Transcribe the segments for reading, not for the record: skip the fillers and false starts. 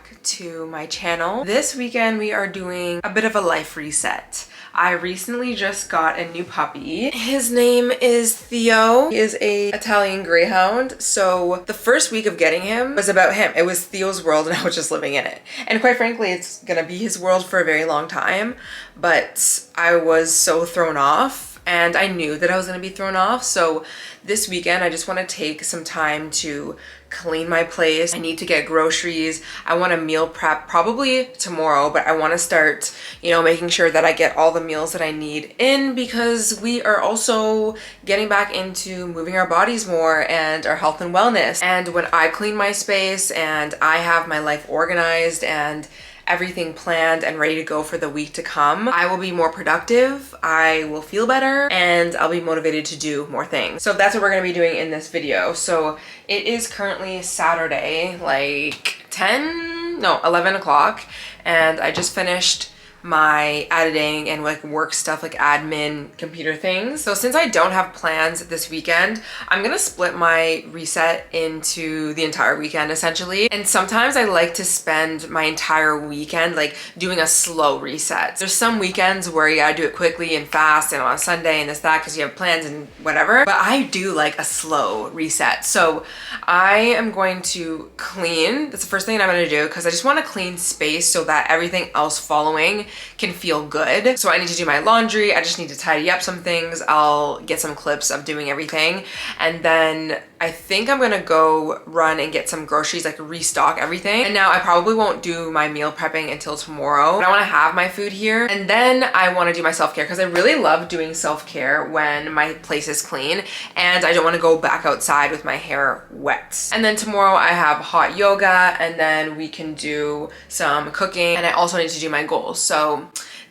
back to my channel. This weekend we are doing a bit of a life reset. I recently just got a new puppy. His name is Theo. He is a Italian Greyhound. So the first week of getting him was about him. It was Theo's world and I was just living in it. And quite frankly, it's gonna be his world for a very long time. But I was so thrown off. And I knew that I was going to be thrown off. So this weekend, I just want to take some time to clean my place. I need to get groceries. I want to meal prep probably tomorrow, but I want to start, making sure that I get all the meals that I need in, because we are also getting back into moving our bodies more and our health and wellness. And when I clean my space and I have my life organized and everything planned and ready to go for the week to come, I will be more productive, I will feel better, and I'll be motivated to do more things. So that's what we're gonna be doing in this video. So it is currently Saturday, like 11 o'clock, and I just finished my editing and work stuff, like admin computer things. So since I don't have plans this weekend, I'm gonna split my reset into the entire weekend essentially. And sometimes I like to spend my entire weekend doing a slow reset. There's some weekends where you gotta do it quickly and fast and on a Sunday and this, that, because you have plans and whatever. But I do like a slow reset. So I am going to clean. That's the first thing I'm gonna do, because I just wanna clean space so that everything else following can feel good. So I need to do my laundry. I just need to tidy up some things. I'll get some clips of doing everything. And then I think I'm gonna go run and get some groceries, restock everything. And now I probably won't do my meal prepping until tomorrow. But I wanna have my food here. And then I wanna do my self-care, because I really love doing self-care when my place is clean and I don't wanna go back outside with my hair wet. And then tomorrow I have hot yoga, and then we can do some cooking, and I also need to do my goals. So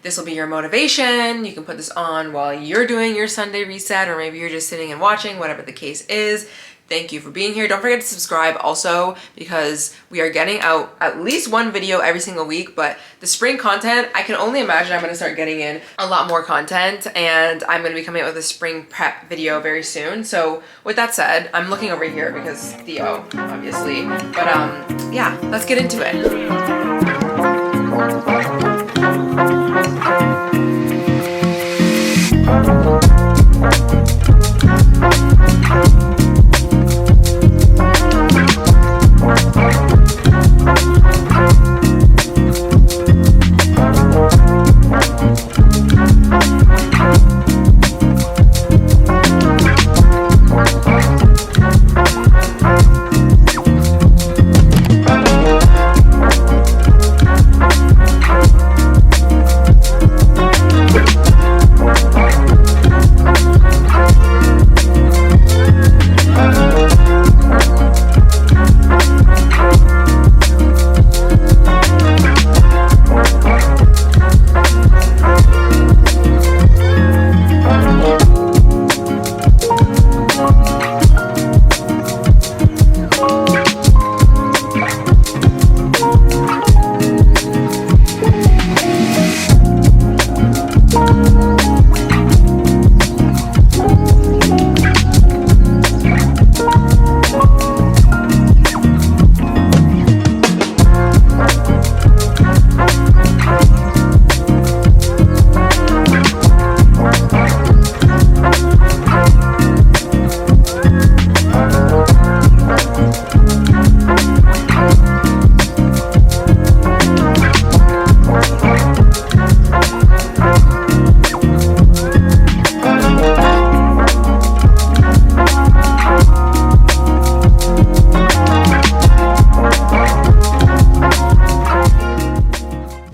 this will be your motivation. You can put this on while you're doing your Sunday reset, or maybe you're just sitting and watching, whatever the case is. Thank you for being here. Don't forget to subscribe also, because we are getting out at least one video every single week. But the spring content, I can only imagine I'm gonna start getting in a lot more content, and I'm gonna be coming out with a spring prep video very soon. So with that said, I'm looking over here because Theo, obviously. But yeah, let's get into it.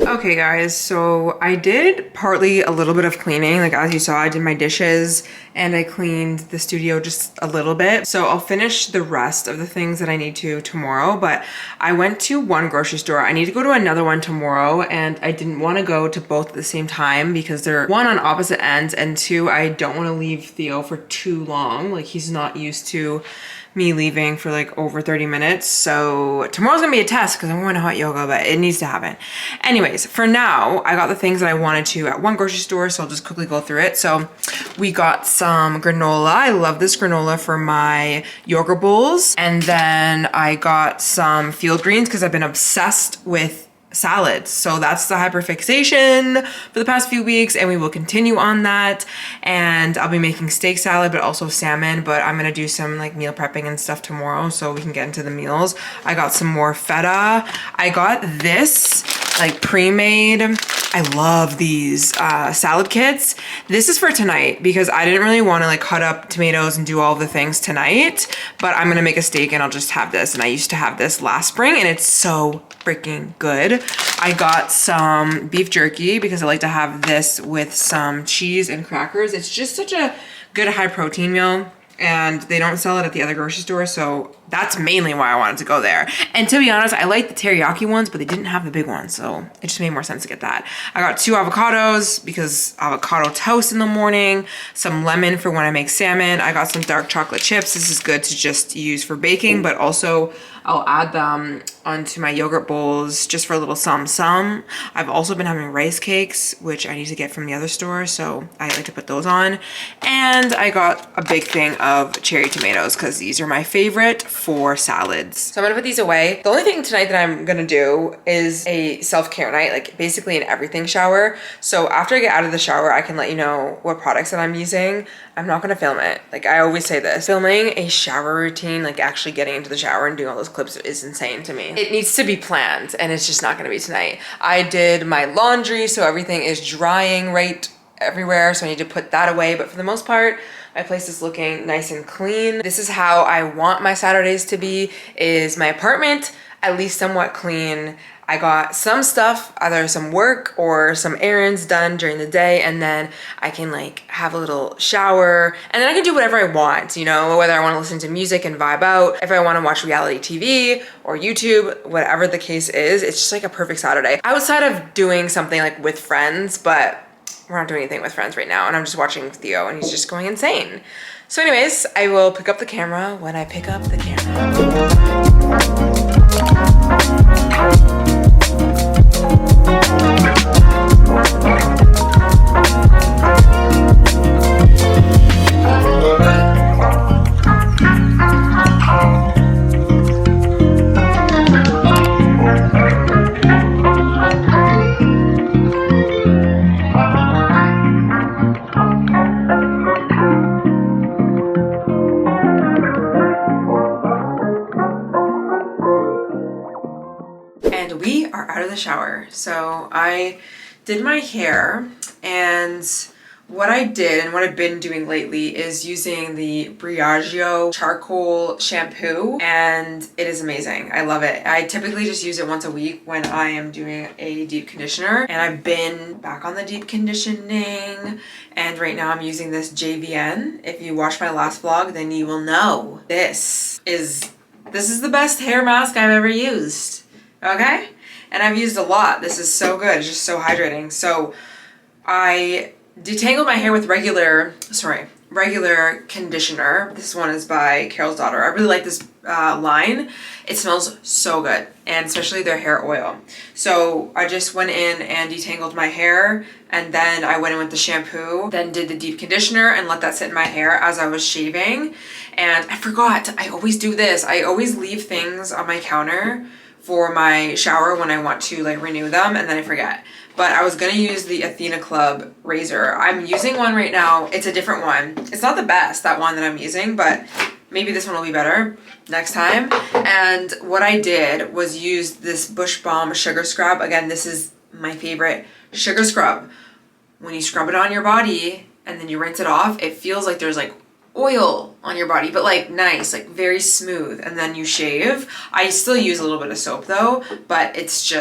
Okay guys, so I did partly a little bit of cleaning. As you saw, I did my dishes and I cleaned the studio just a little bit. So I'll finish the rest of the things that I need to tomorrow, but I went to one grocery store. I need to go to another one tomorrow, and I didn't want to go to both at the same time because they're one on opposite ends, and two, I don't want to leave Theo for too long. He's not used to me leaving for like over 30 minutes. So tomorrow's gonna be a test because I'm going to hot yoga, but it needs to happen. Anyways, for now, I got the things that I wanted to at one grocery store, so I'll just quickly go through it. So we got some granola. I love this granola for my yogurt bowls. And then I got some field greens because I've been obsessed with salads. So that's the hyperfixation for the past few weeks, and we will continue on that. And I'll be making steak salad, but also salmon, but I'm gonna do some like meal prepping and stuff tomorrow so we can get into the meals. I got some more feta. I got this like pre-made, I love these salad kits. This is for tonight because I didn't really want to like cut up tomatoes and do all the things tonight, but I'm gonna make a steak and I'll just have this. And I used to have this last spring and it's so freaking good. I got some beef jerky because I like to have this with some cheese and crackers. It's just such a good high protein meal, and they don't sell it at the other grocery store, so that's mainly why I wanted to go there. And to be honest, I like the teriyaki ones, but they didn't have the big ones, so it just made more sense to get that. I got 2 avocados because avocado toast in the morning, some lemon for when I make salmon. I got some dark chocolate chips. This is good to just use for baking, but also I'll add them onto my yogurt bowls just for a little some. I've also been having rice cakes, which I need to get from the other store, so I like to put those on. And I got a big thing of cherry tomatoes because these are my favorite for salads. So I'm gonna put these away. The only thing tonight that I'm gonna do is a self-care night, like basically an everything shower. So after I get out of the shower, I can let you know what products that I'm using. I'm not gonna film it. Like I always say this, filming a shower routine, like actually getting into the shower and doing all those clips is insane to me. It needs to be planned and it's just not gonna be tonight. I did my laundry, so everything is drying right everywhere, so I need to put that away. But for the most part, my place is looking nice and clean. This is how I want my Saturdays to be, is my apartment at least somewhat clean. I got some stuff, either some work or some errands done during the day, and then I can like have a little shower, and then I can do whatever I want, you know, whether I want to listen to music and vibe out, if I want to watch reality TV or YouTube, whatever the case is. It's just like a perfect Saturday. Outside of doing something like with friends, but we're not doing anything with friends right now, and I'm just watching Theo and he's just going insane. So anyways, I will pick up the camera when I pick up the camera. And we are out of the shower. So I did my hair, and what I did and what I've been doing lately is using the Briogeo charcoal shampoo, and it is amazing. I love it. I typically just use it once a week when I am doing a deep conditioner, and I've been back on the deep conditioning, and right now I'm using this JVN. If you watched my last vlog, then you will know this is the best hair mask I've ever used. Okay? And I've used a lot. This is so good. It's just so hydrating. So I detangled my hair with regular conditioner. This one is by Carol's Daughter. I really like this line. It smells so good, and especially their hair oil. So I just went in and detangled my hair, and then I went in with the shampoo, then did the deep conditioner and let that sit in my hair as I was shaving. And I forgot, I always do this. I always leave things on my counter for my shower when I want to like renew them, and then I forget. But I was gonna use the Athena Club razor. I'm using one right now. It's a different one. It's not the best, that one that I'm using, but maybe this one will be better next time. And what I did was use this Bush Balm Sugar Scrub. Again, this is my favorite sugar scrub. When you scrub it on your body and then you rinse it off, it feels like there's like oil on your body, but like nice, like very smooth. And then you shave. I still use a little bit of soap though, but it's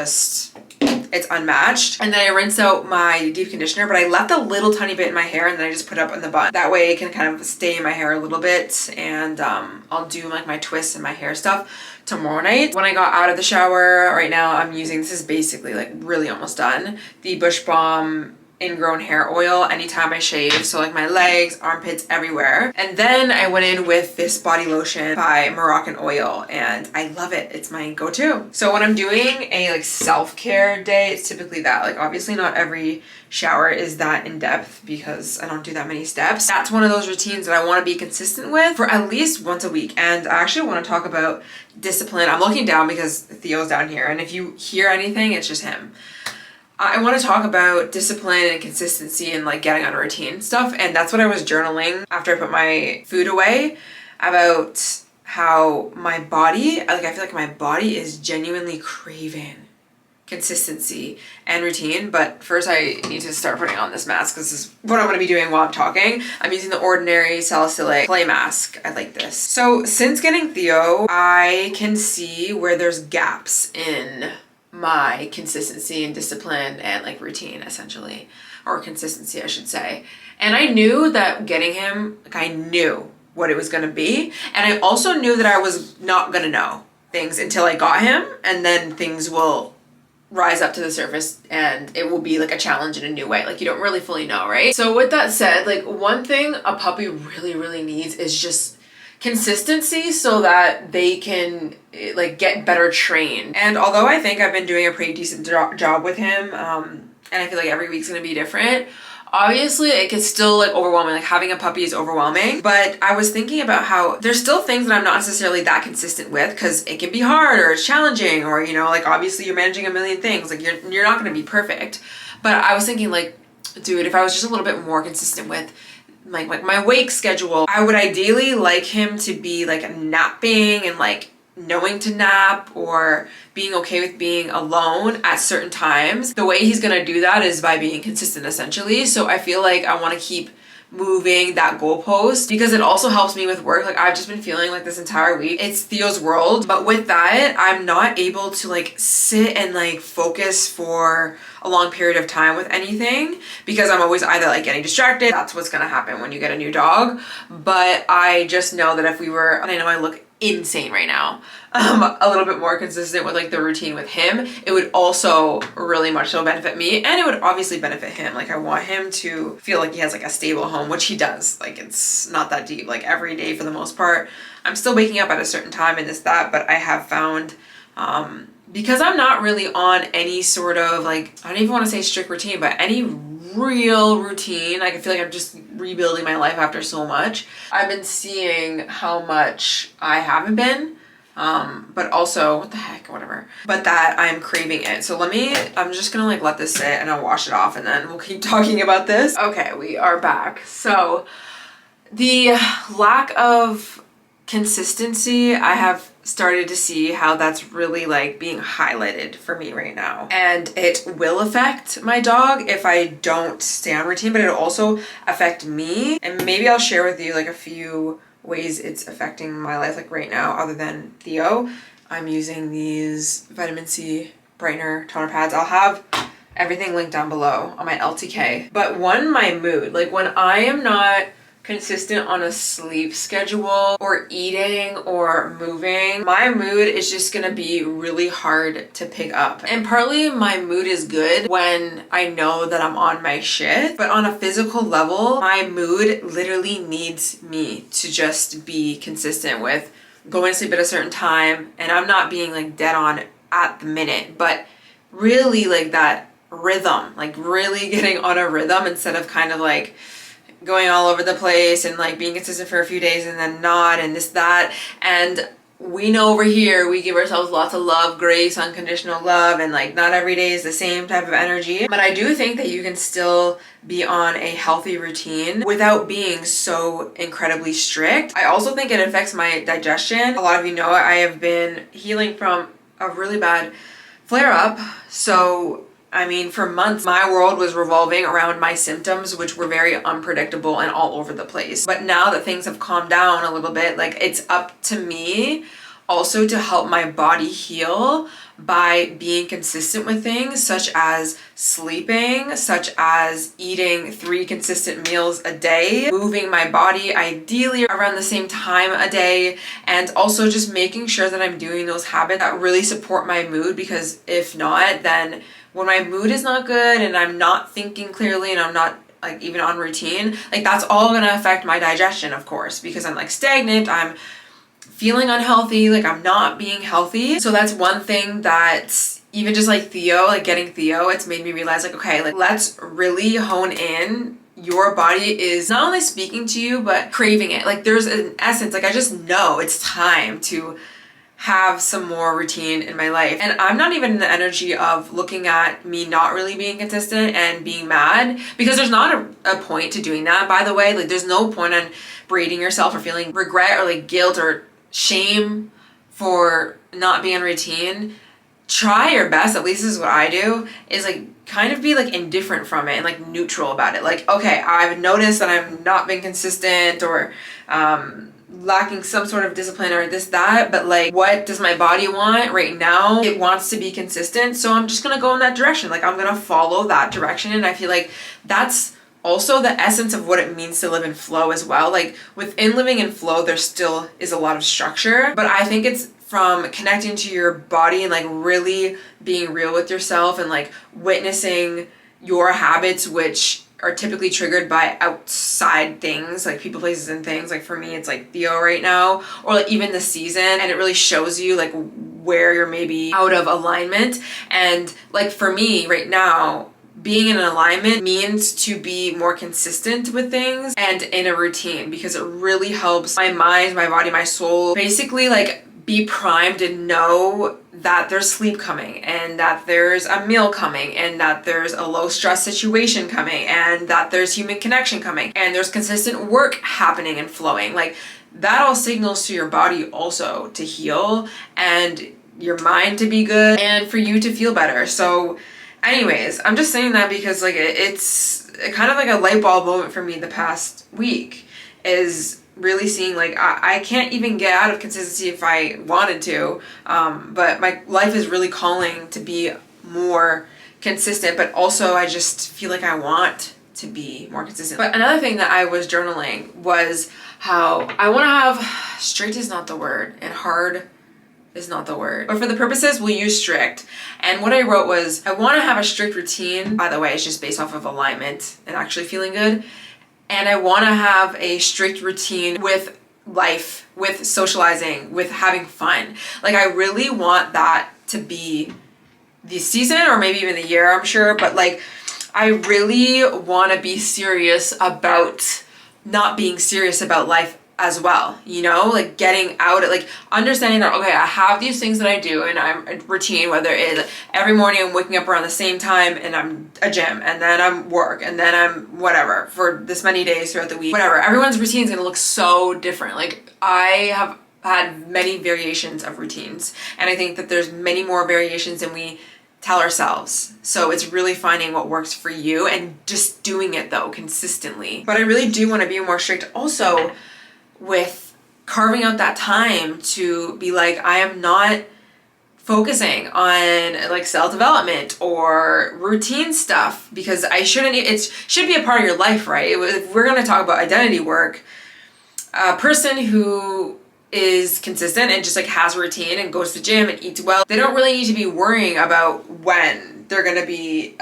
unmatched. And then I rinsed out my deep conditioner, but I left a little tiny bit in my hair, and then I just put it up in the bun. That way it can kind of stay in my hair a little bit, and I'll do like my twists and my hair stuff tomorrow night. When I got out of the shower, right now I'm using, this is basically like really almost done, the Bush Balm ingrown hair oil anytime I shave. So like my legs, armpits, everywhere. And then I went in with this body lotion by Moroccan Oil and I love it. It's my go-to. So when I'm doing a like self-care day, it's typically that. Like obviously not every shower is that in depth because I don't do that many steps. That's one of those routines that I want to be consistent with for at least once a week. And I actually want to talk about discipline. I'm looking down because Theo's down here. And if you hear anything, it's just him. I want to talk about discipline and consistency and like getting on a routine stuff. And that's what I was journaling after I put my food away about how my body, like I feel like my body is genuinely craving consistency and routine. But first I need to start putting on this mask because this is what I'm going to be doing while I'm talking. I'm using the Ordinary Salicylic Clay Mask. I like this. So since getting Theo, I can see where there's gaps in my consistency and discipline and like routine essentially, or consistency I should say. And I knew that getting him, like I knew what it was going to be. And I also knew that I was not going to know things until I got him, and then things will rise up to the surface and it will be like a challenge in a new way. Like you don't really fully know, right? So with that said, like one thing a puppy really needs is just consistency so that they can like get better trained. And although I think I've been doing a pretty decent job with him, and I feel like every week's gonna be different, obviously it can still like overwhelming. Like having a puppy is overwhelming. But I was thinking about how there's still things that I'm not necessarily that consistent with because it can be hard or it's challenging, or you know, like obviously you're managing a million things. Like you're not gonna be perfect. But I was thinking like, dude, if I was just a little bit more consistent with like my wake schedule, I would ideally like him to be like napping and like knowing to nap or being okay with being alone at certain times. The way he's gonna do that is by being consistent essentially. So I feel like I want to keep moving that goalpost because it also helps me with work. Like I've just been feeling like this entire week it's Theo's world, but with that I'm not able to like sit and like focus for a long period of time with anything because I'm always either like getting distracted. That's what's gonna happen when you get a new dog. But I just know that if we were, and I know I look insane right now, a little bit more consistent with like the routine with him, it would also really much so benefit me, and it would obviously benefit him. Like I want him to feel like he has like a stable home, which he does. Like it's not that deep. Like every day for the most part I'm still waking up at a certain time and this that, but I have found because I'm not really on any sort of like, I don't even want to say strict routine, but any real routine, like I feel like I'm just rebuilding my life after so much. I've been seeing how much I haven't been, but also what the heck, whatever, but that I'm craving it. So I'm just gonna like let this sit and I'll wash it off and then we'll keep talking about this. Okay, we are back. So the lack of consistency, I have started to see how that's really like being highlighted for me right now, and it will affect my dog if I don't stay on routine, but it'll also affect me. And maybe I'll share with you like a few ways it's affecting my life like right now other than Theo. I'm using these vitamin C brightener toner pads. I'll have everything linked down below on my LTK. But one, my mood, like when I am not consistent on a sleep schedule or eating or moving, my mood is just gonna be really hard to pick up. And partly my mood is good when I know that I'm on my shit, but on a physical level, my mood literally needs me to just be consistent with going to sleep at a certain time. And I'm not being like dead on at the minute, but really like that rhythm, like really getting on a rhythm instead of kind of like going all over the place and like being consistent for a few days and then not, and this, that. And we know over here we give ourselves lots of love, grace, unconditional love, and like not every day is the same type of energy. But I do think that you can still be on a healthy routine without being so incredibly strict. I also think it affects my digestion. A lot of you know I have been healing from a really bad flare-up. So I mean, for months, my world was revolving around my symptoms, which were very unpredictable and all over the place. But now that things have calmed down a little bit, like it's up to me also to help my body heal by being consistent with things such as sleeping, such as eating 3 consistent meals a day, moving my body ideally around the same time a day, and also just making sure that I'm doing those habits that really support my mood, because if not, then when my mood is not good and I'm not thinking clearly and I'm not like even on routine, like that's all gonna affect my digestion, of course, because I'm like stagnant, I'm feeling unhealthy, like I'm not being healthy. So that's one thing that even just like Theo, like getting Theo, it's made me realize like, okay, like let's really hone in. Your body is not only speaking to you, but craving it. Like there's an essence, like I just know it's time to have some more routine in my life. And I'm not even in the energy of looking at me not really being consistent and being mad, because there's not a point to doing that, by the way. Like there's no point on berating yourself or feeling regret or like guilt or shame for not being on routine. Try your best, at least this is what I do, is like kind of be like indifferent from it and like neutral about it. Like, okay, I've noticed that I'm not being consistent or lacking some sort of discipline or this, that, but like what does my body want right now? It wants to be consistent, so I'm just gonna go in that direction. Like I'm gonna follow that direction, and I feel like that's also the essence of what it means to live in flow as well. Like within living in flow, there still is a lot of structure, but I think it's from connecting to your body and like really being real with yourself and like witnessing your habits, which are typically triggered by outside things like people, places, and things. Like for me, it's like Theo right now, or like even the season, and it really shows you like where you're maybe out of alignment. And like for me right now, being in alignment means to be more consistent with things and in a routine, because it really helps my mind, my body, my soul basically like be primed and know that there's sleep coming, and that there's a meal coming, and that there's a low stress situation coming, and that there's human connection coming, and there's consistent work happening and flowing. Like that all signals to your body also to heal, and your mind to be good, and for you to feel better. So anyways, I'm just saying that because like it's kind of like a light bulb moment for me the past week, is really seeing like I can't even get out of consistency if I wanted to, but my life is really calling to be more consistent, but also I just feel like I want to be more consistent. But another thing that I was journaling was how I want to have, strict is not the word and hard is not the word, but for the purposes we'll use strict. And what I wrote was I want to have a strict routine. By the way, it's just based off of alignment and actually feeling good. And I want to have a strict routine with life, with socializing, with having fun. Like I really want that to be the season, or maybe even the year, I'm sure. But like I really want to be serious about not being serious about life as well, you know, like getting out of like understanding that, okay, I have these things that I do and I'm a routine, whether it's every morning I'm waking up around the same time and I'm a gym, and then I'm work, and then I'm whatever for this many days throughout the week, whatever. Everyone's routine is going to look so different. Like I have had many variations of routines, and I think that there's many more variations than we tell ourselves. So it's really finding what works for you and just doing it though consistently. But I really do want to be more strict also with carving out that time to be like, I am not focusing on like self-development or routine stuff, because I shouldn't, it should be a part of your life, right? If we're going to talk about identity work, a person who is consistent and just like has a routine and goes to the gym and eats well, they don't really need to be worrying about when they're going to be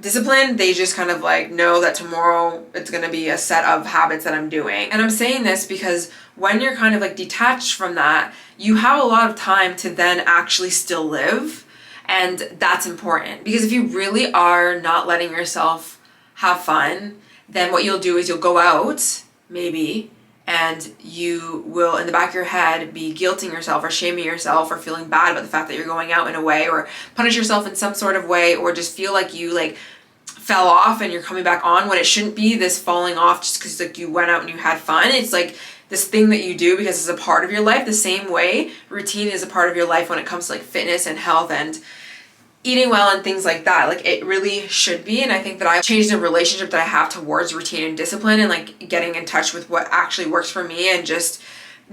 disciplined. They just kind of like know that tomorrow it's going to be a set of habits that I'm doing. And I'm saying this because when you're kind of like detached from that, you have a lot of time to then actually still live. And that's important, because if you really are not letting yourself have fun, then what you'll do is you'll go out maybe, and you will in the back of your head be guilting yourself or shaming yourself or feeling bad about the fact that you're going out in a way, or punish yourself in some sort of way, or just feel like you like fell off and you're coming back on, when it shouldn't be this falling off just because like you went out and you had fun. It's like this thing that you do because it's a part of your life. The same way routine is a part of your life when it comes to like fitness and health and eating well and things like that. Like it really should be. And I think that I've changed the relationship that I have towards routine and discipline, and like getting in touch with what actually works for me, and just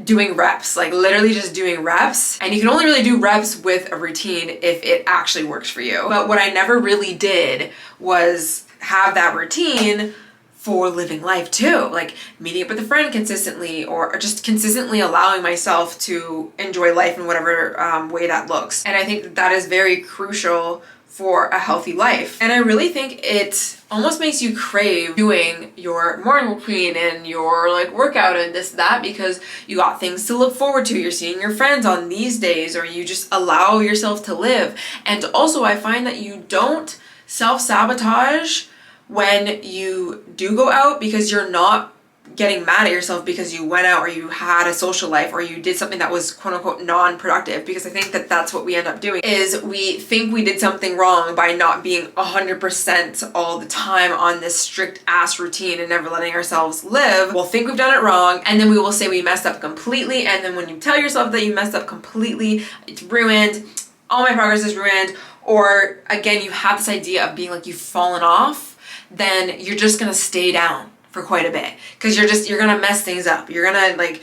doing reps, like literally just doing reps. And you can only really do reps with a routine if it actually works for you. But what I never really did was have that routine for living life too, like meeting up with a friend consistently, or just consistently allowing myself to enjoy life in whatever way that looks. And I think that that is very crucial for a healthy life. And I really think it almost makes you crave doing your morning routine and your like workout and this, that, because you got things to look forward to. You're seeing your friends on these days, or you just allow yourself to live. And also I find that you don't self-sabotage when you do go out, because you're not getting mad at yourself because you went out or you had a social life or you did something that was quote unquote non-productive. Because I think that that's what we end up doing, is we think we did something wrong by not being 100% all the time on this strict ass routine and never letting ourselves live. We'll think we've done it wrong, and then we will say we messed up completely. And then when you tell yourself that you messed up completely, it's ruined, all my progress is ruined. Or again, you have this idea of being like you've fallen off, then you're just gonna stay down for quite a bit, because you're gonna mess things up. You're gonna like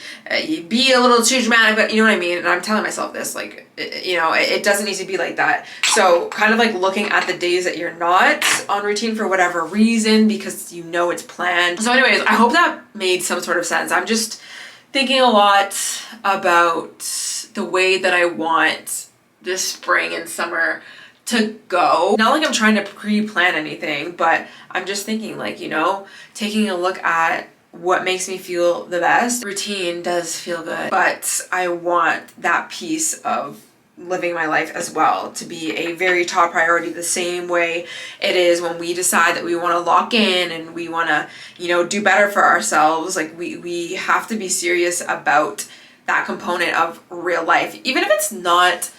be a little too dramatic, but you know what I mean? And I'm telling myself this, like, you know, it doesn't need to be like that. So kind of like looking at the days that you're not on routine for whatever reason, because you know it's planned. So anyways, I hope that made some sort of sense. I'm just thinking a lot about the way that I want this spring and summer to go. Not like I'm trying to pre-plan anything, but I'm just thinking, like, you know, taking a look at what makes me feel the best. Routine does feel good, but I want that piece of living my life as well to be a very top priority, the same way it is when we decide that we want to lock in and we want to, you know, do better for ourselves. Like we have to be serious about that component of real life, even if it's not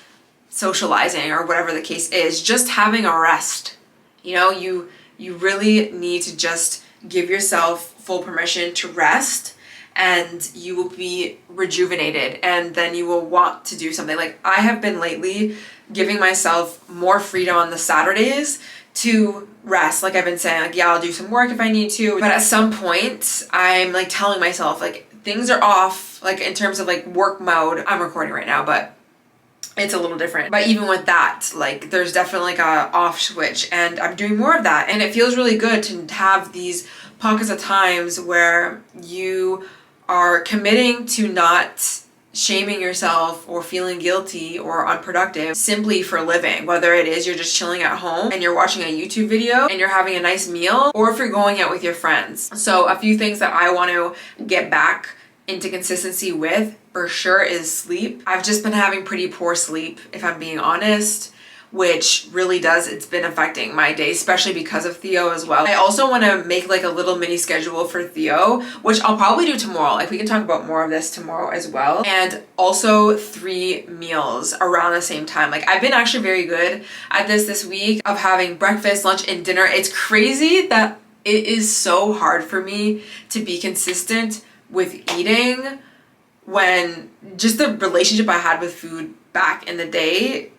socializing or whatever the case is. Just having a rest, you know, you really need to just give yourself full permission to rest, and you will be rejuvenated, and then you will want to do something. Like I have been lately giving myself more freedom on the Saturdays to rest. Like I've been saying, like, yeah, I'll do some work if I need to, but at some point I'm like telling myself, like, things are off, like in terms of like work mode. I'm recording right now, but it's a little different. But even with that, like, there's definitely like a off switch, and I'm doing more of that. And it feels really good to have these pockets of times where you are committing to not shaming yourself or feeling guilty or unproductive simply for living. Whether it is you're just chilling at home and you're watching a YouTube video and you're having a nice meal, or if you're going out with your friends. So a few things that I want to get back into consistency with for sure is sleep. I've just been having pretty poor sleep, if I'm being honest, which really it's been affecting my day, especially because of Theo as well. I also want to make like a little mini schedule for Theo, which I'll probably do tomorrow. Like we can talk about more of this tomorrow as well. And also 3 meals around the same time. Like I've been actually very good at this week of having breakfast, lunch, and dinner. It's crazy that it is so hard for me to be consistent with eating when just the relationship I had with food back in the day,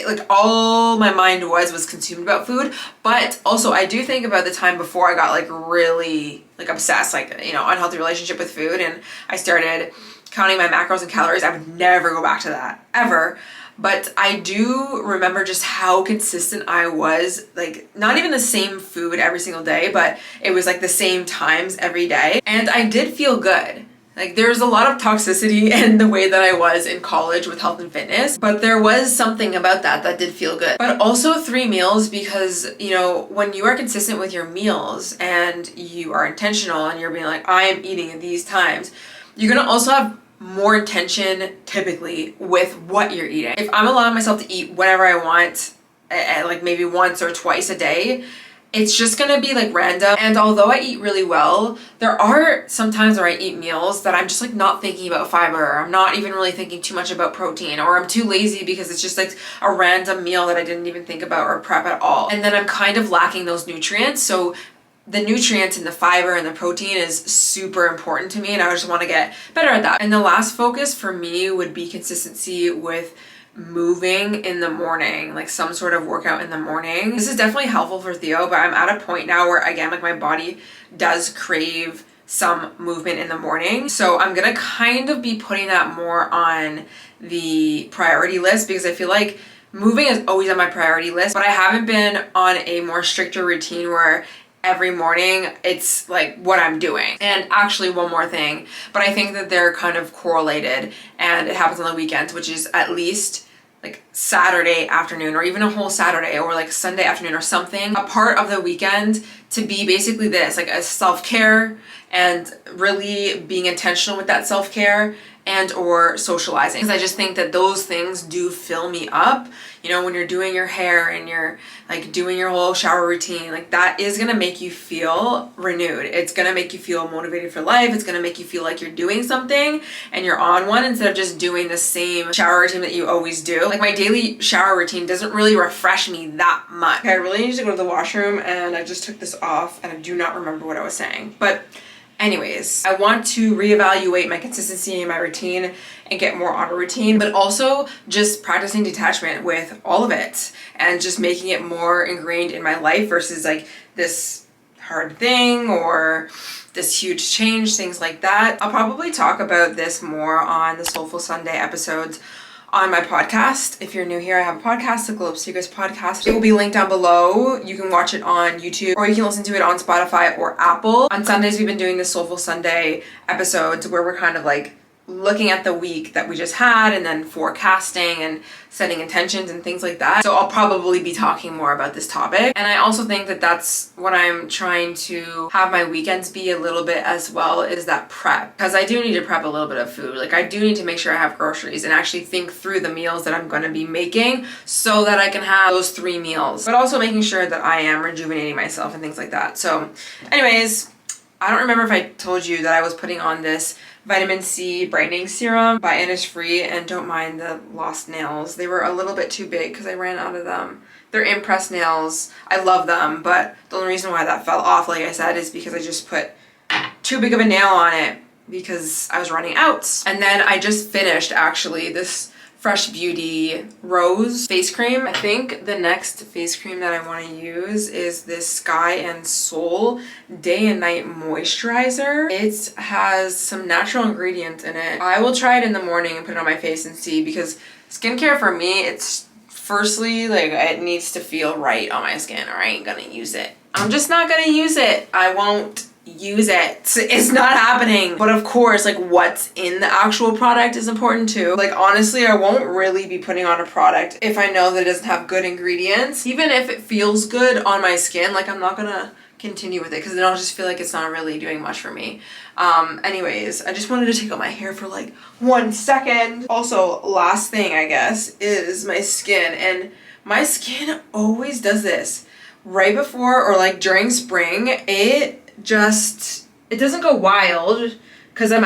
like all my mind was consumed about food. But also I do think about the time before I got like really like obsessed, like, you know, unhealthy relationship with food, and I started counting my macros and calories. I would never go back to that ever. But I do remember just how consistent I was, like not even the same food every single day, but it was like the same times every day. And I did feel good. Like there's a lot of toxicity in the way that I was in college with health and fitness, but there was something about that did feel good. But also 3 meals, because, you know, when you are consistent with your meals and you are intentional and you're being like, I am eating at these times, you're gonna also have more intention typically with what you're eating. If I'm allowing myself to eat whatever I want, like maybe once or twice a day, it's just gonna be like random. And although I eat really well, there are some times where I eat meals that I'm just like not thinking about fiber, or I'm not even really thinking too much about protein, or I'm too lazy because it's just like a random meal that I didn't even think about or prep at all. And then I'm kind of lacking those nutrients. So the nutrients and the fiber and the protein is super important to me, and I just want to get better at that. And the last focus for me would be consistency with moving in the morning, like some sort of workout in the morning. This is definitely helpful for Theo, but I'm at a point now where, again, like my body does crave some movement in the morning. So I'm gonna kind of be putting that more on the priority list because I feel like moving is always on my priority list, but I haven't been on a more stricter routine where every morning it's like what I'm doing. And actually one more thing, but I think that they're kind of correlated and it happens on the weekends, which is at least like Saturday afternoon or even a whole Saturday or like Sunday afternoon or something, a part of the weekend to be basically this, like a self-care and really being intentional with that self-care and or socializing. Because I just think that those things do fill me up. You know, when you're doing your hair and you're like doing your whole shower routine, like that is gonna make you feel renewed. It's gonna make you feel motivated for life. It's gonna make you feel like you're doing something and you're on one instead of just doing the same shower routine that you always do. Like my daily shower routine doesn't really refresh me that much. Okay, I really need to go to the washroom and I just took this off and I do not remember what I was saying. But anyways, I want to reevaluate my consistency in my routine and get more on a routine, but also just practicing detachment with all of it and just making it more ingrained in my life versus like this hard thing or this huge change, things like that. I'll probably talk about this more on the Soulful Sunday episodes on my podcast. If you're new here, I have a podcast, the Globe Secrets Podcast. It will be linked down below. You can watch it on YouTube or you can listen to it on Spotify or Apple. On Sundays, we've been doing the Soulful Sunday episodes where we're kind of like looking at the week that we just had and then forecasting and setting intentions and things like that. So I'll probably be talking more about this topic. And I also think that that's what I'm trying to have my weekends be a little bit as well, is that prep. Because I do need to prep a little bit of food. Like I do need to make sure I have groceries and actually think through the meals that I'm going to be making so that I can have those 3 meals. But also making sure that I am rejuvenating myself and things like that. So anyways, I don't remember if I told you that I was putting on this vitamin C brightening serum by Innisfree, and don't mind the lost nails. They were a little bit too big because I ran out of them. They're impressed nails. I love them, but the only reason why that fell off, like I said, is because I just put too big of a nail on it because I was running out. And then I just finished actually this Fresh Beauty Rose face cream. I think the next face cream that I want to use is this Sky and Soul Day and Night Moisturizer. It has some natural ingredients in it. I will try it in the morning and put it on my face and see, because skincare for me, it's firstly like it needs to feel right on my skin or I ain't gonna use it. I'm just not gonna use it. I won't use it. It's not happening. But of course, like what's in the actual product is important too. Like honestly, I won't really be putting on a product if I know that it doesn't have good ingredients. Even if it feels good on my skin, like I'm not gonna continue with it because then I'll just feel like it's not really doing much for me. Anyways, I just wanted to take out my hair for like 1 second. Also, last thing I guess is my skin, and my skin always does this right before or like during spring. It doesn't go wild because I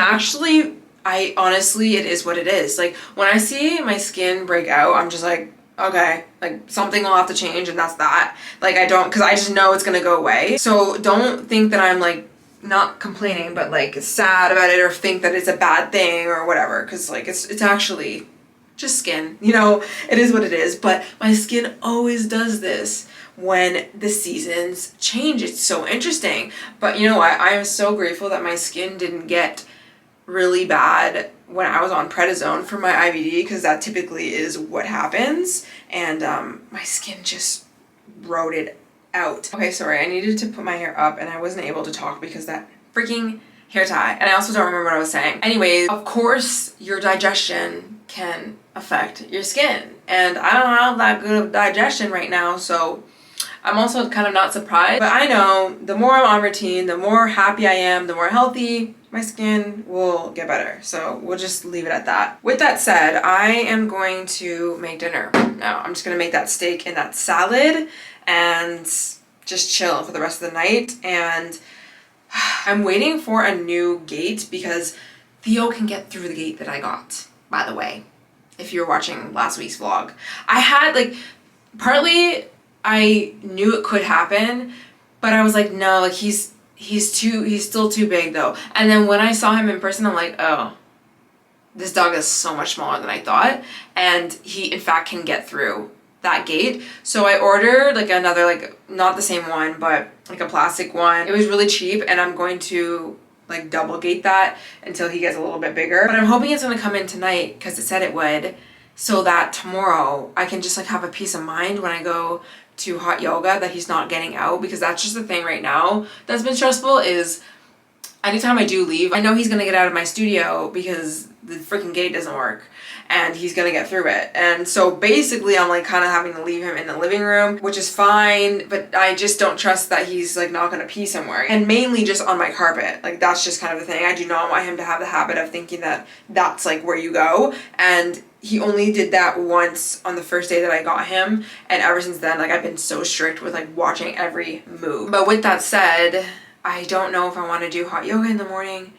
honestly, it is what it is. Like when I see my skin break out, I'm just like, okay, like something will have to change and that's that. Like because I just know it's gonna go away. So don't think that I'm like not complaining, but like sad about it or think that it's a bad thing or whatever. Cause like it's actually just skin, you know, it is what it is. But my skin always does this when the seasons change. It's so interesting. But you know what? I am so grateful that my skin didn't get really bad when I was on prednisone for my IBD, because that typically is what happens. And my skin just rode it out. Okay, sorry, I needed to put my hair up and I wasn't able to talk because that freaking hair tie. And I also don't remember what I was saying. Anyways, of course, your digestion can affect your skin. And I don't have that good of digestion right now, so I'm also kind of not surprised, but I know the more I'm on routine, the more happy I am, the more healthy my skin will get better. So we'll just leave it at that. With that said, I am going to make dinner. Now I'm just gonna make that steak and that salad and just chill for the rest of the night. And I'm waiting for a new gate because Theo can get through the gate that I got, by the way, if you were watching last week's vlog. I had like, partly I knew it could happen, but I was like, no, like he's still too big though. And then when I saw him in person, I'm like, oh, this dog is so much smaller than I thought. And he in fact can get through that gate. So I ordered like another, like not the same one, but like a plastic one. It was really cheap and I'm going to like double gate that until he gets a little bit bigger. But I'm hoping it's gonna come in tonight because it said it would, so that tomorrow I can just like have a peace of mind when I go to hot yoga that he's not getting out, because that's just the thing right now that's been stressful is anytime I do leave, I know he's gonna get out of my studio because the freaking gate doesn't work and he's gonna get through it. And so basically I'm like kind of having to leave him in the living room, which is fine, but I just don't trust that he's like not gonna pee somewhere, and mainly just on my carpet. Like that's just kind of the thing. I do not want him to have the habit of thinking that that's like where you go, and he only did that once on the first day that I got him, and ever since then like I've been so strict with like watching every move. But with that said, I don't know if I want to do hot yoga in the morning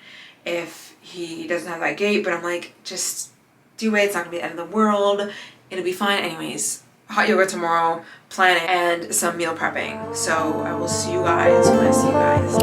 if he doesn't have that gate, but I'm like, just do it. It's not gonna be the end of the world. It'll be fine. Anyways, hot yoga tomorrow, planning, and some meal prepping. So I will see you guys when I see you guys.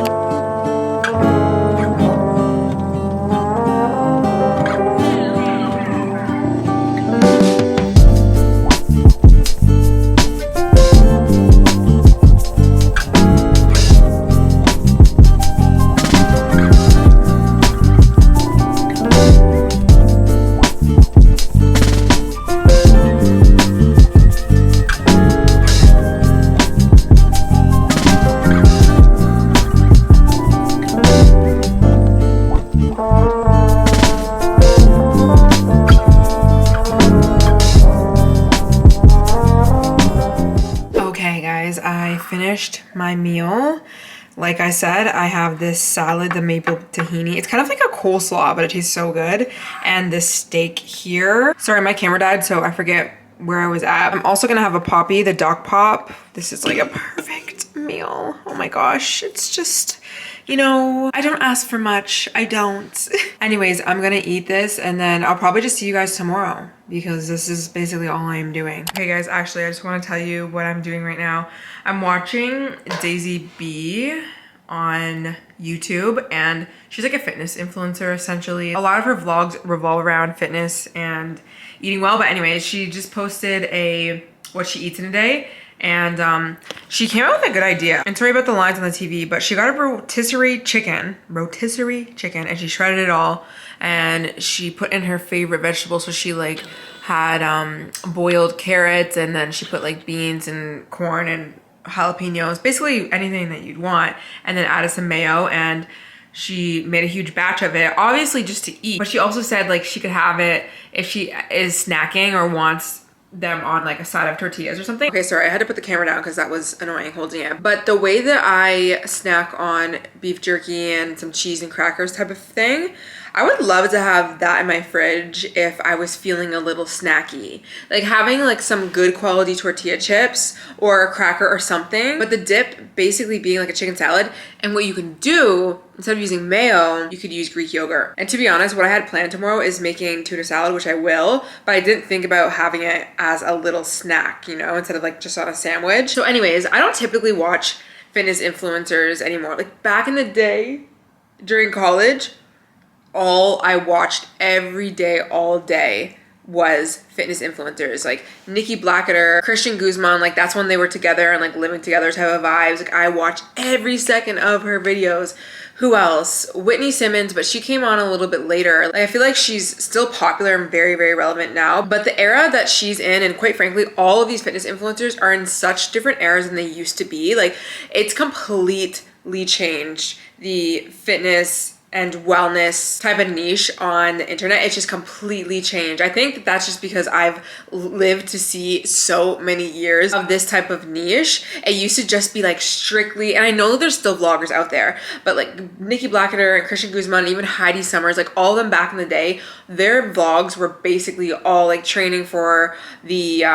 Finished my meal. Like I said, I have this salad, the maple tahini. It's kind of like a coleslaw, but it tastes so good. And this steak here. Sorry, my camera died, so I forget where I was at. I'm also gonna have a Poppi, the Doc Pop. This is like a perfect meal. Oh my gosh, it's just, you know, I don't ask for much. I don't. Anyways, I'm gonna eat this and then I'll probably just see you guys tomorrow because this is basically all I am doing. Okay guys, actually I just wanna tell you what I'm doing right now. I'm watching Daisy B on YouTube, and she's like a fitness influencer essentially. A lot of her vlogs revolve around fitness and eating well, but anyways, she just posted what she eats in a day, and she came out with a good idea. And sorry about the lines on the TV, but she got a rotisserie chicken, and she shredded it all, and she put in her favorite vegetables. So she like had boiled carrots, and then she put like beans and corn and jalapenos, basically anything that you'd want, and then added some mayo, and she made a huge batch of it, obviously just to eat. But she also said like she could have it if she is snacking or wants them on like a side of tortillas or something. Okay, sorry, I had to put the camera down because that was annoying holding it. But the way that I snack on beef jerky and some cheese and crackers type of thing, I would love to have that in my fridge if I was feeling a little snacky. Like having like some good quality tortilla chips or a cracker or something, but the dip basically being like a chicken salad. And what you can do, instead of using mayo, you could use Greek yogurt. And to be honest, what I had planned tomorrow is making tuna salad, which I will, but I didn't think about having it as a little snack, you know, instead of like just on a sandwich. So anyways, I don't typically watch fitness influencers anymore. Like back in the day, during college, all I watched every day, all day, was fitness influencers like Nikki Blackketter, Christian Guzman. Like that's when they were together and like living together type of vibes. Like I watched every second of her videos. Who else? Whitney Simmons, but she came on a little bit later. Like I feel like she's still popular and very, very relevant now, but the era that she's in, and quite frankly, all of these fitness influencers are in such different eras than they used to be. Like it's completely changed the fitness and wellness type of niche on the internet. It's just completely changed. I think that's just because I've lived to see so many years of this type of niche. It used to just be like strictly, and I know that there's still vloggers out there, but like Nikki Blackketter and Christian Guzman, even Heidi Summers, like all of them back in the day, their vlogs were basically all like training for the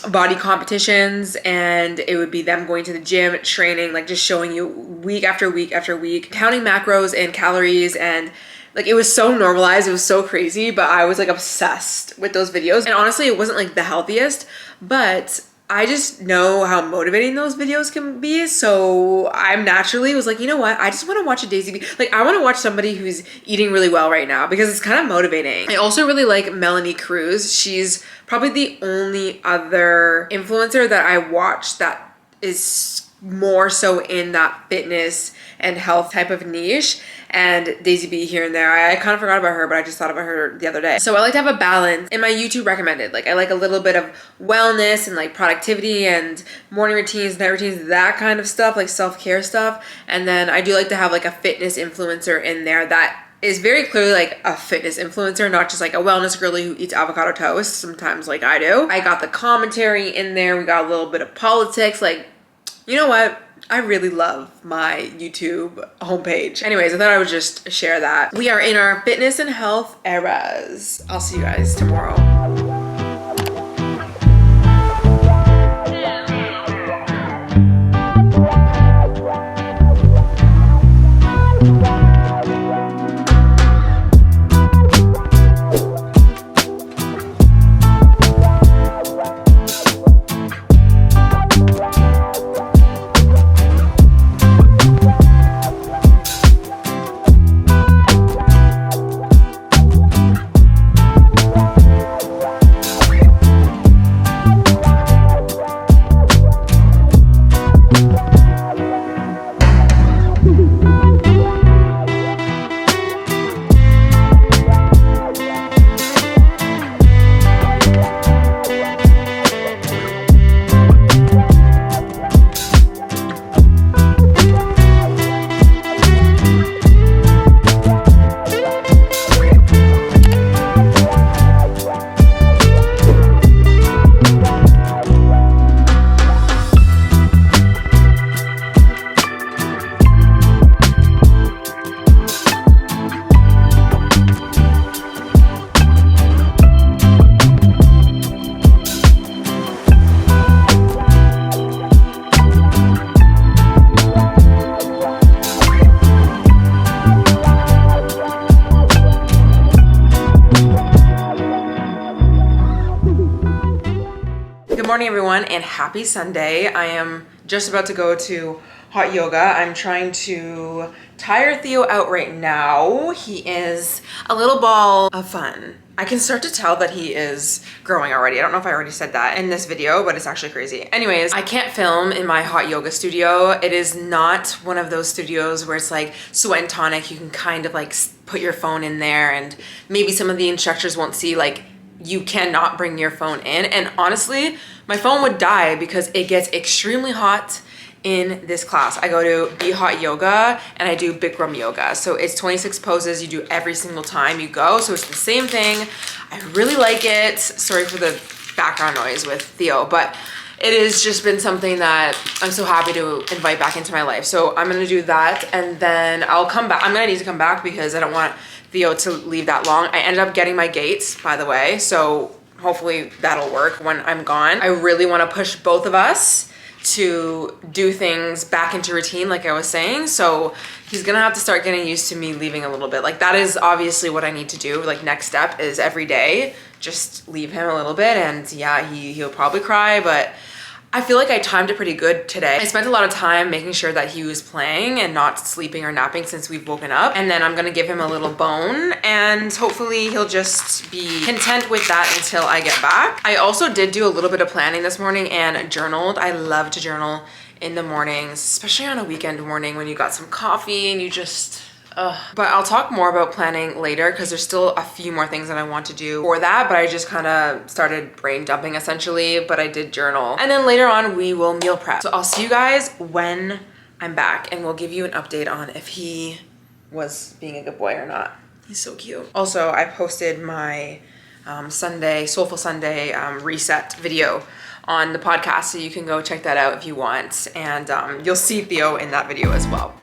body competitions, and it would be them going to the gym, training, like just showing you week after week after week, counting macros and calories, and like it was so normalized, it was so crazy, but I was like obsessed with those videos. And honestly, it wasn't like the healthiest, but I just know how motivating those videos can be. So I'm naturally was like, you know what? I just want to watch a Daisy B. Like I want to watch somebody who's eating really well right now because it's kind of motivating. I also really like Melanie Cruz. She's probably the only other influencer that I watch that is more so in that fitness and health type of niche, and Daisy B here and there. I kind of forgot about her, but I just thought about her the other day. So I like to have a balance in my YouTube recommended. Like I like a little bit of wellness and like productivity and morning routines, night routines, that kind of stuff, like self-care stuff. And then I do like to have like a fitness influencer in there that is very clearly like a fitness influencer, not just like a wellness girly who eats avocado toast sometimes like I do. I got the commentary in there. We got a little bit of politics. Like, you know what? I really love my YouTube homepage. Anyways, I thought I would just share that. We are in our fitness and health eras. I'll see you guys tomorrow. Morning everyone, and happy Sunday. I am just about to go to hot yoga. I'm trying to tire Theo out right now. He is a little ball of fun. I can start to tell that he is growing already. I don't know if I already said that in this video, but it's actually crazy. Anyways, I can't film in my hot yoga studio. It is not one of those studios where it's like Sweat and Tonic. You can kind of like put your phone in there and maybe some of the instructors won't see, like, you cannot bring your phone in. And honestly, my phone would die because it gets extremely hot in this class. I go to Be Hot Yoga and I do Bikram yoga. So it's 26 poses you do every single time you go. So it's the same thing. I really like it. Sorry for the background noise with Theo, but it has just been something that I'm so happy to invite back into my life. So I'm gonna do that and then I'll come back. I'm gonna need to come back because I don't want Theo to leave that long. I ended up getting my gates, by the way, so hopefully that'll work when I'm gone. I really want to push both of us to do things back into routine, like I was saying. So he's gonna have to start getting used to me leaving a little bit. Like that is obviously what I need to do. Like next step is every day, just leave him a little bit. And yeah, he'll probably cry, but I feel like I timed it pretty good today. I spent a lot of time making sure that he was playing and not sleeping or napping since we've woken up. And then I'm gonna give him a little bone and hopefully he'll just be content with that until I get back. I also did do a little bit of planning this morning and journaled. I love to journal in the mornings, especially on a weekend morning when you got some coffee and you just, But I'll talk more about planning later because there's still a few more things that I want to do for that, but I just kind of started brain dumping essentially, but I did journal. And then later on we will meal prep. So I'll see you guys when I'm back and we'll give you an update on if he was being a good boy or not. He's so cute. Also, I posted my Soulful Sunday reset video on the podcast, so you can go check that out if you want. And you'll see Theo in that video as well.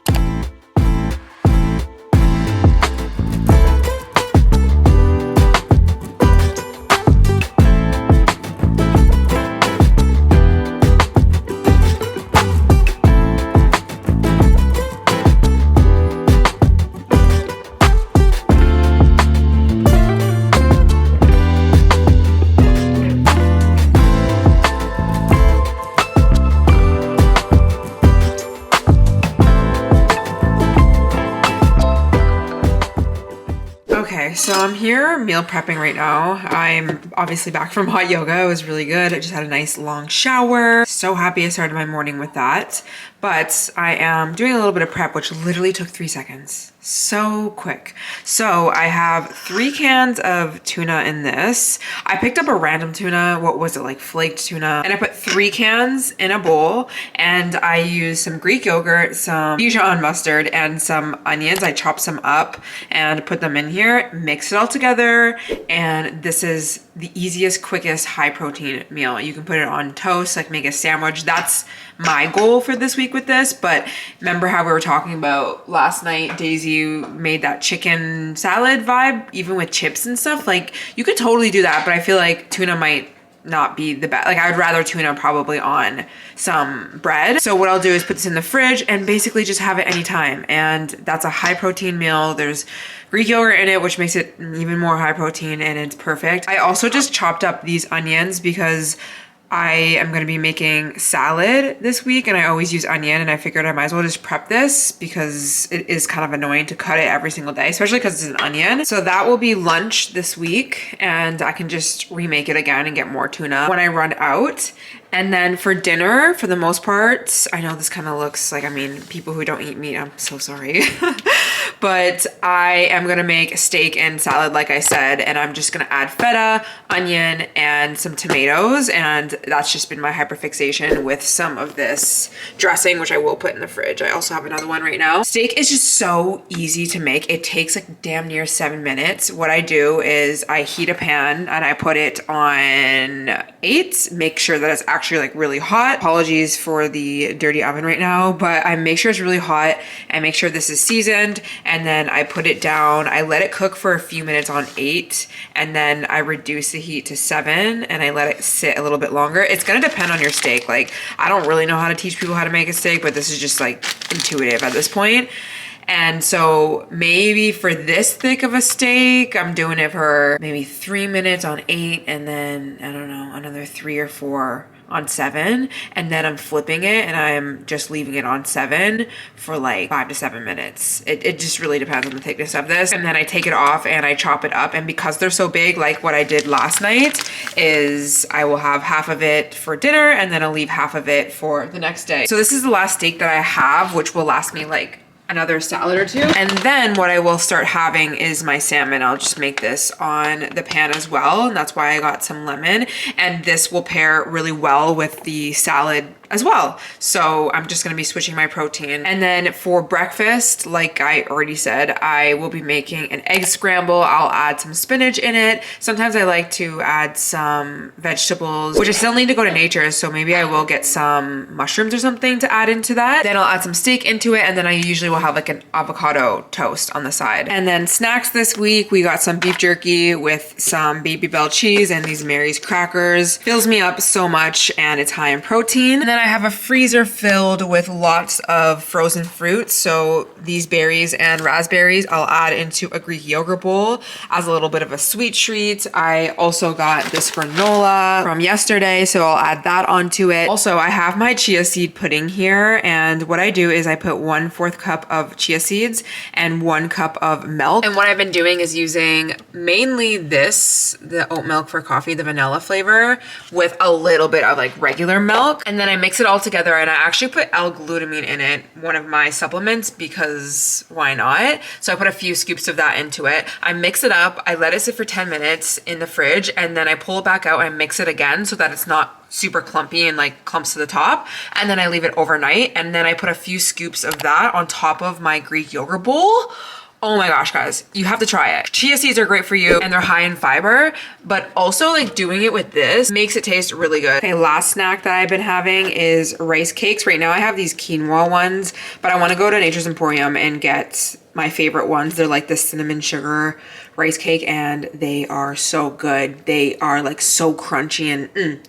So I'm here meal prepping right now. I'm obviously back from hot yoga. It was really good. I just had a nice long shower. So happy I started my morning with that. But I am doing a little bit of prep, which literally took 3 seconds. So quick. So I have 3 cans of tuna in this. I picked up a random tuna. What was it, like flaked tuna? And I put 3 cans in a bowl, and I used some Greek yogurt, some Dijon mustard, and some onions. I chopped some up and put them in here, mix it all together, and this is the easiest, quickest, high protein meal. You can put it on toast, like make a sandwich. That's my goal for this week with this. But remember how we were talking about last night, Daisy made that chicken salad vibe, even with chips and stuff. Like you could totally do that, but I feel like tuna might not be the best. Like I would rather tuna probably on some bread. So what I'll do is put this in the fridge and basically just have it anytime. And that's a high protein meal. There's Greek yogurt in it, which makes it even more high protein, and it's perfect. I also just chopped up these onions because I am going to be making salad this week, and I always use onion, and I figured I might as well just prep this because it is kind of annoying to cut it every single day, especially because it's an onion. So that will be lunch this week, and I can just remake it again and get more tuna when I run out. And then for dinner, for the most part, I know this kind of looks like, I mean, people who don't eat meat, I'm so sorry. But I am gonna make steak and salad, like I said, and I'm just gonna add feta, onion, and some tomatoes. And that's just been my hyperfixation with some of this dressing, which I will put in the fridge. I also have another one right now. Steak is just so easy to make. It takes like damn near 7 minutes. What I do is I heat a pan and I put it on 8, make sure that it's actually like really hot. Apologies for the dirty oven right now, but I make sure it's really hot and make sure this is seasoned, and then I put it down. I let it cook for a few minutes on 8, and then I reduce the heat to 7 and I let it sit a little bit longer. It's gonna depend on your steak. Like I don't really know how to teach people how to make a steak, but this is just like intuitive at this point. And so maybe for this thick of a steak, I'm doing it for maybe 3 minutes on 8, and then I don't know, another 3 or 4 on 7, and then I'm flipping it and I'm just leaving it on 7 for like 5 to 7 minutes. It just really depends on the thickness of this. And then I take it off and I chop it up, and because they're so big, like what I did last night is I will have half of it for dinner and then I'll leave half of it for the next day. So this is the last steak that I have, which will last me like another salad or 2. And then what I will start having is my salmon. I'll just make this on the pan as well, and that's why I got some lemon, and this will pair really well with the salad as well. So I'm just gonna be switching my protein. And then for breakfast, like I already said, I will be making an egg scramble. I'll add some spinach in it. Sometimes I like to add some vegetables, which I still need to go to Nature's, so maybe I will get some mushrooms or something to add into that. Then I'll add some steak into it, and then I usually will have like an avocado toast on the side. And then snacks this week, we got some beef jerky with some Baby Bell cheese and these Mary's crackers. Fills me up so much, and it's high in protein. And then I have a freezer filled with lots of frozen fruits. So these berries and raspberries I'll add into a Greek yogurt bowl as a little bit of a sweet treat. I also got this granola from yesterday, so I'll add that onto it. Also, I have my chia seed pudding here, and what I do is I put 1/4 cup of chia seeds and 1 cup of milk. And what I've been doing is using mainly this, the oat milk for coffee, the vanilla flavor, with a little bit of like regular milk. And then I mix it all together, and I actually put L-glutamine in it, one of my supplements, because why not? So I put a few scoops of that into it. I mix it up, I let it sit for 10 minutes in the fridge, and then I pull it back out and mix it again so that it's not super clumpy and like clumps to the top. And then I leave it overnight, and then I put a few scoops of that on top of my Greek yogurt bowl. Oh my gosh, guys, you have to try it. Chia seeds are great for you and they're high in fiber, but also like doing it with this makes it taste really good. Okay, last snack that I've been having is rice cakes. Right now I have these quinoa ones, but I want to go to Nature's Emporium and get my favorite ones. They're like the cinnamon sugar rice cake, and they are so good. They are like so crunchy and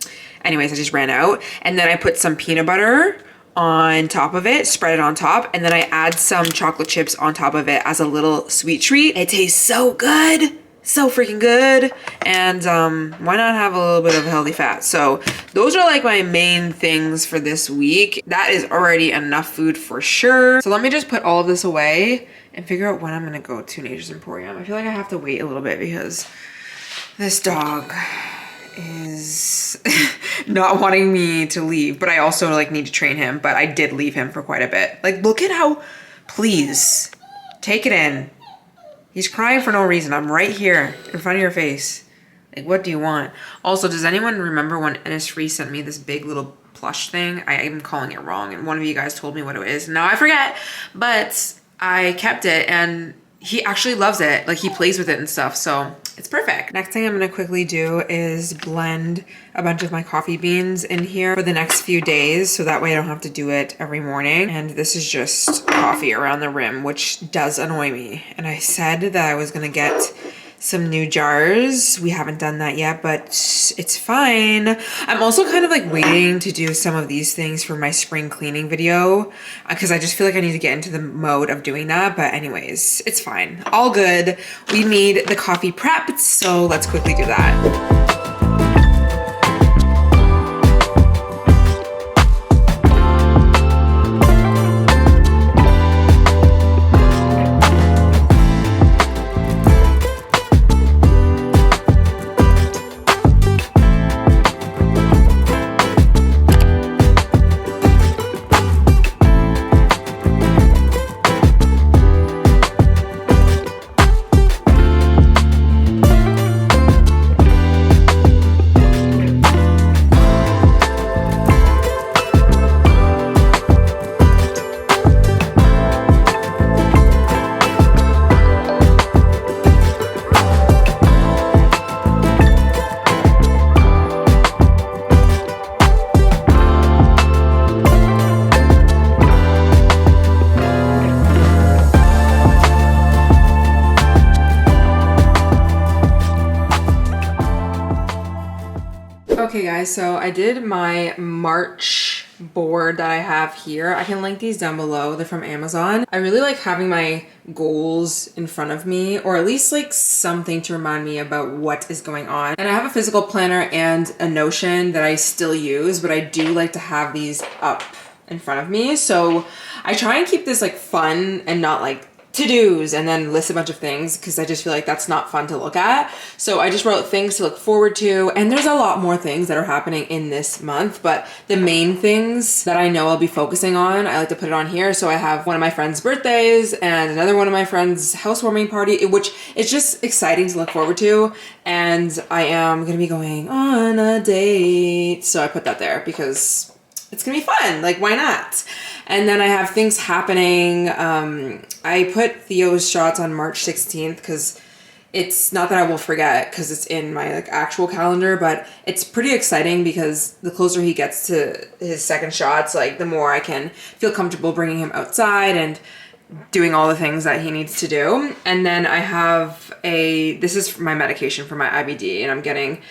anyways, I just ran out. And then I put some peanut butter on top of it, spread it on top, and then I add some chocolate chips on top of it as a little sweet treat. It tastes so good. so freaking good. And why not have a little bit of healthy fat? So those are like my main things for this week. That is already enough food for sure. So let me just put all of this away and figure out when I'm gonna go to Nature's Emporium. I feel like I have to wait a little bit because this dog is not wanting me to leave, but I also like need to train him, but I did leave him for quite a bit. Like, look at how, please, take it in. He's crying for no reason. I'm right here in front of your face. Like, what do you want? Also, does anyone remember when Innisfree sent me this big little plush thing? I am calling it wrong, and one of you guys told me what it is. Now I forget, but I kept it, and he actually loves it. Like, he plays with it and stuff, so it's perfect. Next thing I'm gonna quickly do is blend a bunch of my coffee beans in here for the next few days, so that way I don't have to do it every morning. And this is just coffee around the rim, which does annoy me. And I said that I was gonna get some new jars. We haven't done that yet, but it's fine. I'm also kind of like waiting to do some of these things for my spring cleaning video because I just feel like I need to get into the mode of doing that. But anyways, it's fine. All good. We need the coffee prepped, so let's quickly do that. Okay guys, so I did my March board that I have here. I can link these down below. They're from Amazon. I really like having my goals in front of me, or at least like something to remind me about what is going on. And I have a physical planner and a Notion that I still use, but I do like to have these up in front of me. So I try and keep this like fun and not like to-dos and then list a bunch of things because I just feel like that's not fun to look at. So I just wrote things to look forward to, and there's a lot more things that are happening in this month, but the main things that I know I'll be focusing on, I like to put it on here. So I have one of my friends' birthdays and another one of my friends' housewarming party, which is just exciting to look forward to. And I am gonna be going on a date. So I put that there because it's gonna be fun, like why not? And then I have things happening. I put Theo's shots on March 16th because it's not that I will forget because it's in my like actual calendar, but it's pretty exciting because the closer he gets to his second shots, like the more I can feel comfortable bringing him outside and doing all the things that he needs to do. And then I have this is my medication for my IBD, and I'm getting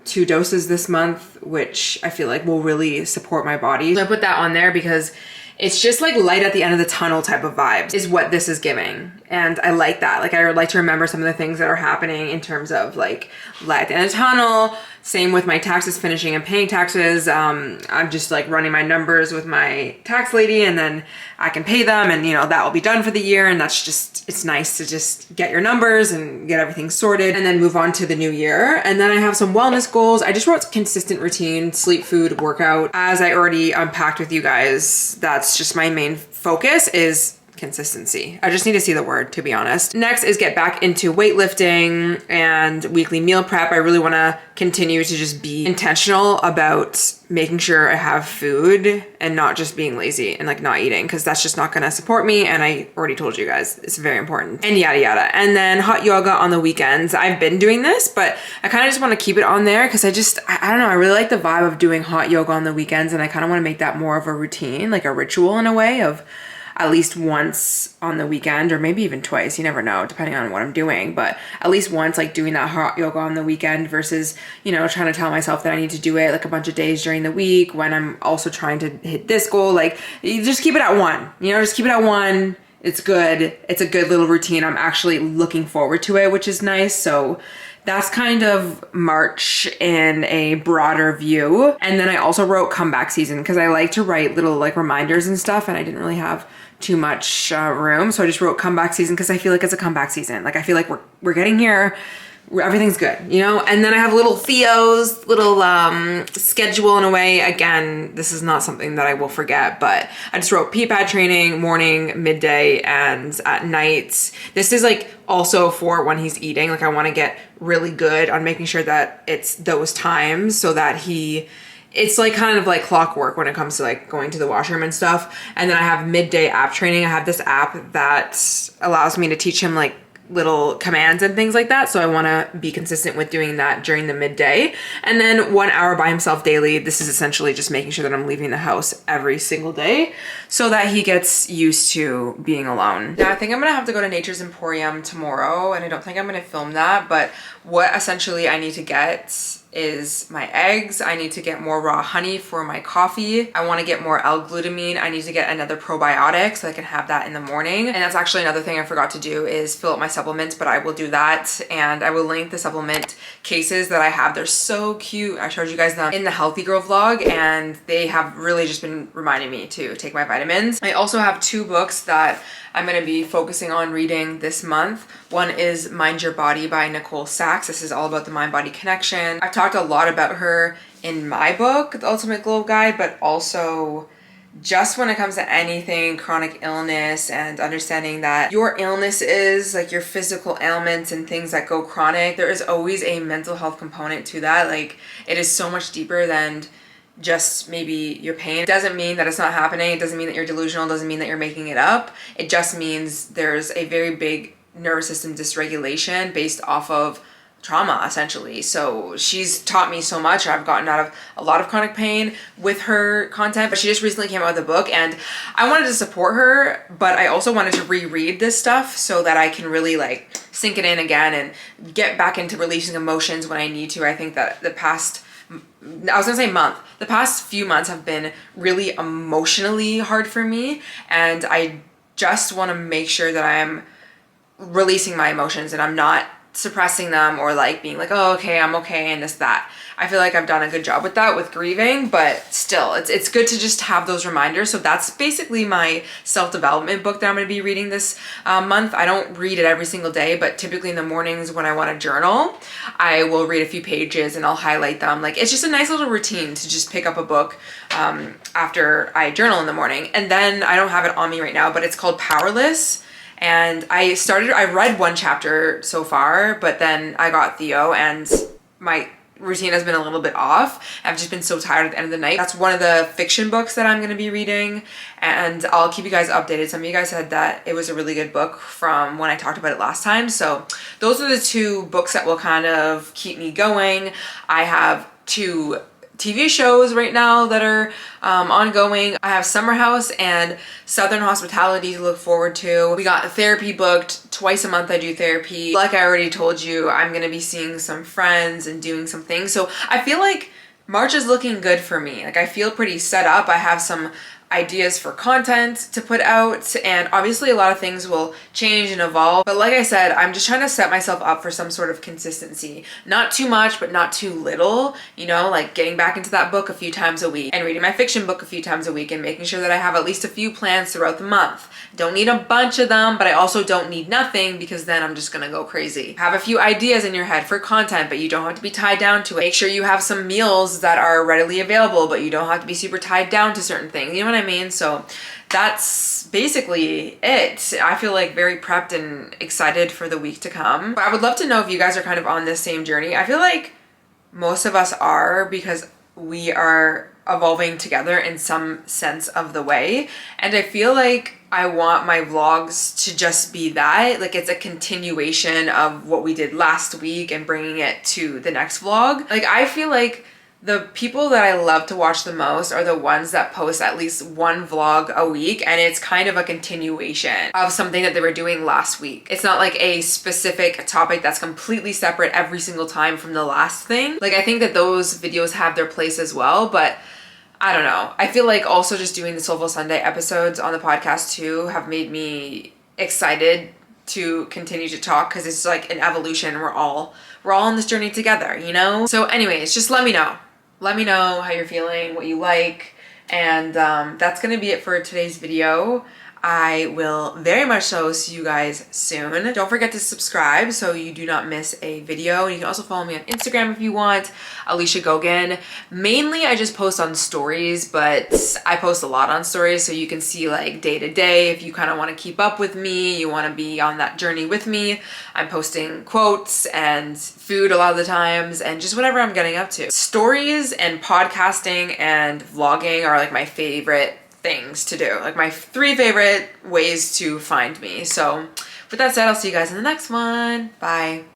2 doses this month, which I feel like will really support my body. So I put that on there because it's just like light at the end of the tunnel type of vibes is what this is giving. And I like that. Like I would like to remember some of the things that are happening in terms of like light at the end of the tunnel. Same with my taxes finishing and paying taxes. I'm just like running my numbers with my tax lady, and then I can pay them, and you know, that will be done for the year. And that's just, it's nice to just get your numbers and get everything sorted and then move on to the new year. And then I have some wellness goals. I just wrote consistent routine, sleep, food, workout. As I already unpacked with you guys, that's just my main focus is consistency. I just need to see the word, to be honest. Next is get back into weightlifting and weekly meal prep. I really want to continue to just be intentional about making sure I have food and not just being lazy and like not eating, because that's just not going to support me. And I already told you guys it's very important, and yada yada. And then hot yoga on the weekends. I've been doing this, but I kind of just want to keep it on there because I don't know, I really like the vibe of doing hot yoga on the weekends, and I kind of want to make that more of a routine, like a ritual in a way of at least once on the weekend, or maybe even twice, you never know, depending on what I'm doing, but at least once, like doing that hot yoga on the weekend versus, you know, trying to tell myself that I need to do it like a bunch of days during the week when I'm also trying to hit this goal. Like, you just keep it at one, you know, just keep it at one It's good. It's a good little routine. I'm actually looking forward to it, which is nice. So that's kind of March in a broader view. And then I also wrote comeback season because I like to write little like reminders and stuff, and I didn't really have too much room. So I just wrote comeback season because I feel like it's a comeback season. Like I feel like we're getting here. Everything's good, you know? And then I have little Theo's little schedule in a way. Again, this is not something that I will forget, but I just wrote PPAD training, morning, midday, and at night. This is like also for when he's eating. Like I want to get really good on making sure that it's those times so that it's like kind of like clockwork when it comes to like going to the washroom and stuff. And then I have midday app training. I have this app that allows me to teach him like little commands and things like that. So I want to be consistent with doing that during the midday. And then 1 hour by himself daily. This is essentially just making sure that I'm leaving the house every single day so that he gets used to being alone. Now I think I'm gonna have to go to Nature's Emporium tomorrow, and I don't think I'm gonna film that, but what essentially I need to get is my eggs. I need to get more raw honey for my coffee. I want to get more L-glutamine. I need to get another probiotic so I can have that in the morning. And that's actually another thing I forgot to do is fill up my supplements, but I will do that. And I will link the supplement cases that I have. They're so cute. I showed you guys them in the Healthy Girl vlog, and they have really just been reminding me to take my vitamins. I also have 2 books that I'm going to be focusing on reading this month. One is Mind Your Body by Nicole Sachs. This is all about the mind-body connection. I've talked a lot about her in my book, The Ultimate Glow Guide, but also just when it comes to anything chronic illness and understanding that your illness is like your physical ailments and things that go chronic, there is always a mental health component to that. Like it is so much deeper than just maybe your pain. It doesn't mean that it's not happening. It doesn't mean that you're delusional. It doesn't mean that you're making it up. It just means there's a very big nervous system dysregulation based off of trauma, essentially. So she's taught me so much. I've gotten out of a lot of chronic pain with her content, but she just recently came out with a book, and I wanted to support her, but I also wanted to reread this stuff so that I can really like sink it in again and get back into releasing emotions when I need to. I think that the past few months have been really emotionally hard for me, and I just want to make sure that I am releasing my emotions and I'm not suppressing them or like being like, oh, okay, I'm okay, and this, that. I feel like I've done a good job with that with grieving, but still, it's good to just have those reminders. So that's basically my self-development book that I'm going to be reading this month. I don't read it every single day, but typically in the mornings when I want to journal, I will read a few pages and I'll highlight them. Like it's just a nice little routine to just pick up a book after I journal in the morning. And then I don't have it on me right now, but it's called Powerless. And I read 1 chapter so far, but then I got Theo and my routine has been a little bit off. I've just been so tired at the end of the night. That's one of the fiction books that I'm going to be reading, and I'll keep you guys updated. Some of you guys said that it was a really good book from when I talked about it last time. So those are the 2 books that will kind of keep me going. I have 2 TV shows right now that are ongoing. I have Summer House and Southern Hospitality to look forward to. We got therapy booked. Twice a month I do therapy. Like I already told you, I'm gonna be seeing some friends and doing some things. So I feel like March is looking good for me. Like I feel pretty set up. I have some ideas for content to put out, and obviously a lot of things will change and evolve, but like I said, I'm just trying to set myself up for some sort of consistency. Not too much, but not too little, you know, like getting back into that book a few times a week and reading my fiction book a few times a week and making sure that I have at least a few plans throughout the month. Don't need a bunch of them, but I also don't need nothing because then I'm just gonna go crazy. Have a few ideas in your head for content, but you don't have to be tied down to it. Make sure you have some meals that are readily available, but you don't have to be super tied down to certain things. You know what I mean? So that's basically it. I feel like very prepped and excited for the week to come. But I would love to know if you guys are kind of on this same journey. I feel like most of us are, because we are evolving together in some sense of the way. And I feel like I want my vlogs to just be that. Like it's a continuation of what we did last week and bringing it to the next vlog. Like I feel like the people that I love to watch the most are the ones that post at least 1 vlog a week, and it's kind of a continuation of something that they were doing last week. It's not like a specific topic that's completely separate every single time from the last thing. Like I think that those videos have their place as well, but I don't know. I feel like also just doing the Soulful Sunday episodes on the podcast too have made me excited to continue to talk, because it's like an evolution. We're all on this journey together, you know? So anyways, just let me know. Let me know how you're feeling, what you like, and that's gonna be it for today's video. I will very much so see you guys soon. Don't forget to subscribe so you do not miss a video. And you can also follow me on Instagram if you want, Alicia Gogan. Mainly I just post on stories, but I post a lot on stories, so you can see like day to day if you kind of want to keep up with me, you want to be on that journey with me. I'm posting quotes and food a lot of the times and just whatever I'm getting up to. Stories and podcasting and vlogging are like my favorite things to do, like my 3 favorite ways to find me. So with that said, I'll see you guys in the next one. Bye.